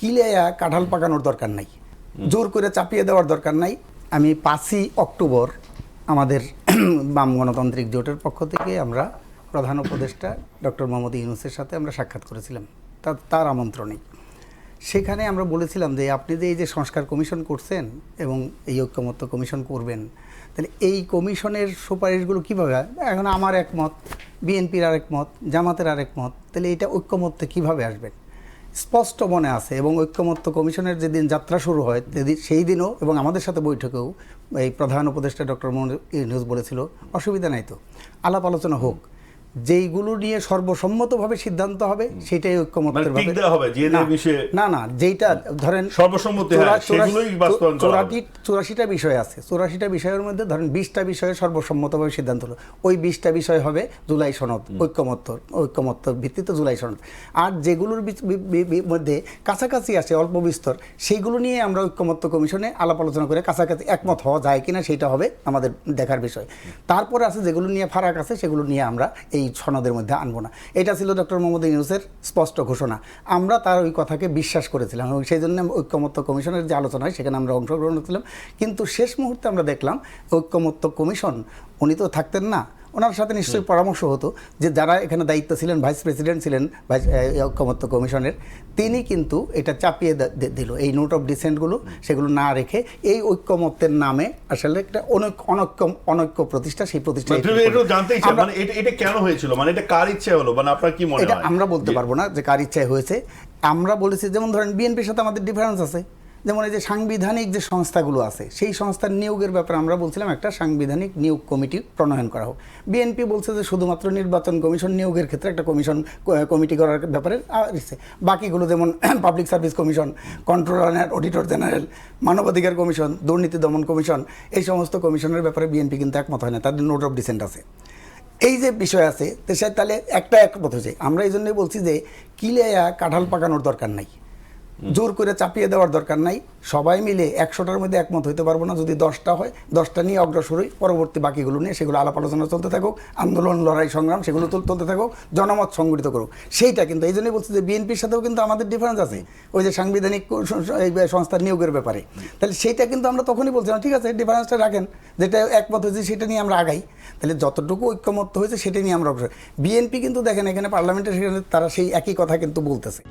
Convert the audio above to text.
কিলাইয়া কাঁঠাল পাকানোর দরকার নাই, জোর করে চাপিয়ে দেওয়ার দরকার নাই। আমি 5ই অক্টোবর আমাদের বাম গণতান্ত্রিক জোটের পক্ষ থেকে আমরা প্রধান উপদেষ্টা ডক্টর মোহাম্মদ ইউনূসের সাথে আমরা সাক্ষাৎ করেছিলাম তার আমন্ত্রণে। সেখানে আমরা বলেছিলাম যে আপনি যে এই যে সংস্কার কমিশন করছেন এবং এই ঐক্যমত্য কমিশন করবেন, তাহলে এই কমিশনের সুপারিশগুলো কীভাবে হয়? এখন আমার একমত, বিএনপির আরেক মত, জামাতের আরেক মত, তাহলে এটা ঐক্যমত্যে কীভাবে আসবেন? স্পষ্ট মনে আছে এবং ঐক্যমত্য কমিশনের যেদিন যাত্রা শুরু হয় সেই দিনও এবং আমাদের সাথে বৈঠকেও এই প্রধান উপদেষ্টা ডক্টর মোহাম্মদ ইউনূস বলেছিল অসুবিধা নাই তো, আলাপ আলোচনা হোক, যেইগুলো নিয়ে সর্বসম্মতভাবে সিদ্ধান্ত হবে সেটাই ঐক্যমত্যের ভাবে না না যেইটা ধরেন 84টা বিষয় আছে, 84টা বিষয়ের মধ্যে ধরেন 20টা বিষয়ে সর্বসম্মতভাবে সিদ্ধান্ত হলো, ওই 20টা বিষয় হবে জুলাই সনদ, ঐক্যমত্য ভিত্তিতে জুলাই সনদ। আর যেগুলোর মধ্যে কাছাকাছি আসে অল্প বিস্তর, সেইগুলো নিয়ে আমরা ঐক্যমত্য কমিশনে আলাপ আলোচনা করে কাছাকাছি একমত হওয়া যায় কিনা সেটা হবে আমাদের দেখার বিষয়। তারপরে আছে যেগুলো নিয়ে ফারাক আছে সেগুলো নিয়ে আমরা এই সনদের মধ্যে আনবো না। এটা ছিল ডক্টর মোহাম্মদ ইউনূসের স্পষ্ট ঘোষণা। আমরা তার ওই কথাকে বিশ্বাস করেছিলাম এবং সেই জন্য ঐক্যমত্য কমিশনের যে আলোচনা হয় সেখানে আমরা অংশগ্রহণ করেছিলাম। কিন্তু শেষ মুহূর্তে আমরা দেখলাম ঐক্যমত্য কমিশন উনি তো থাকতেন না, ওনার সাথে নিশ্চয়ই পরামর্শ হতো যে যারা এখানে দায়িত্ব ছিলেন, ভাইস প্রেসিডেন্ট ছিলেন ঐক্যমত্য কমিশনের, তিনি কিন্তু এটা চাপিয়ে দিল, এই নোট অফ ডিসেন্টগুলো সেগুলো না রেখে এই ঐক্যমত্যের নামে আসলে একটা অনৈক্য প্রতিষ্ঠা, সেই প্রতিষ্ঠা এটা কেন হয়েছিল, মানে এটা কার ইচ্ছা হলো, মানে আপনার কি মনে হয়? এটা আমরা বলতে পারবো না যে কার ইচ্ছায় হয়েছে। আমরা বলেছি যেমন ধরেন বিএনপির সাথে আমাদের ডিফারেন্স আছে, যেমন এই যে সাংবিধানিক যে সংস্থাগুলো আছে সেই সংস্থার নিয়োগের ব্যাপারে আমরা বলছিলাম একটা সাংবিধানিক নিয়োগ কমিটি প্রণয়ন করা হোক। বিএনপি বলছে যে শুধুমাত্র নির্বাচন কমিশন নিয়োগের ক্ষেত্রে একটা কমিটি করার ব্যাপারে বাকিগুলো যেমন public service commission, controller and auditor general, মানবাধিকার কমিশন, দুর্নীতি দমন কমিশন, এই সমস্ত কমিশনের ব্যাপারে বিএনপি কিন্তু একমত হয় না, তাদের নোট অফ ডিসেন্ট আছে। এই যে বিষয় আছে তাহলে একটা একমত হয়েছে। আমরা এই জন্যই বলছি যে কিলাইয়া কাঁঠাল পাকানোর দরকার নাই, জোর করে চাপিয়ে দেওয়ার দরকার নাই। সবাই মিলে 100টার মধ্যে একমত হইতে পারবো না, যদি 10টা হয় 10টা নিয়ে অগ্রসর হই, পরবর্তী বাকিগুলো নিয়ে সেগুলো আলাপ আলোচনা চলতে থাকুক, আন্দোলন লড়াই সংগ্রাম সেগুলো চলতে থাকুক, জনমত সংগঠিত করুক। সেইটা কিন্তু এই জন্যই বলছি যে বিএনপির সাথেও কিন্তু আমাদের ডিফারেন্স আছে ওই যে সাংবিধানিক সংস্থার নিয়োগের ব্যাপারে। তাহলে সেইটা কিন্তু আমরা তখনই বলছিলাম ঠিক আছে ডিফারেন্সটা রাখেন, যেটা একমত হয়েছে সেটা নিয়ে আমরা আগাই, তাহলে যতটুকু ঐক্যমত্য হয়েছে সেটা নিয়ে আমরা অগ্রসর। বিএনপি কিন্তু দেখেন এখানে পার্লামেন্টের সেখানে তারা সেই একই কথা কিন্তু বলতেছে।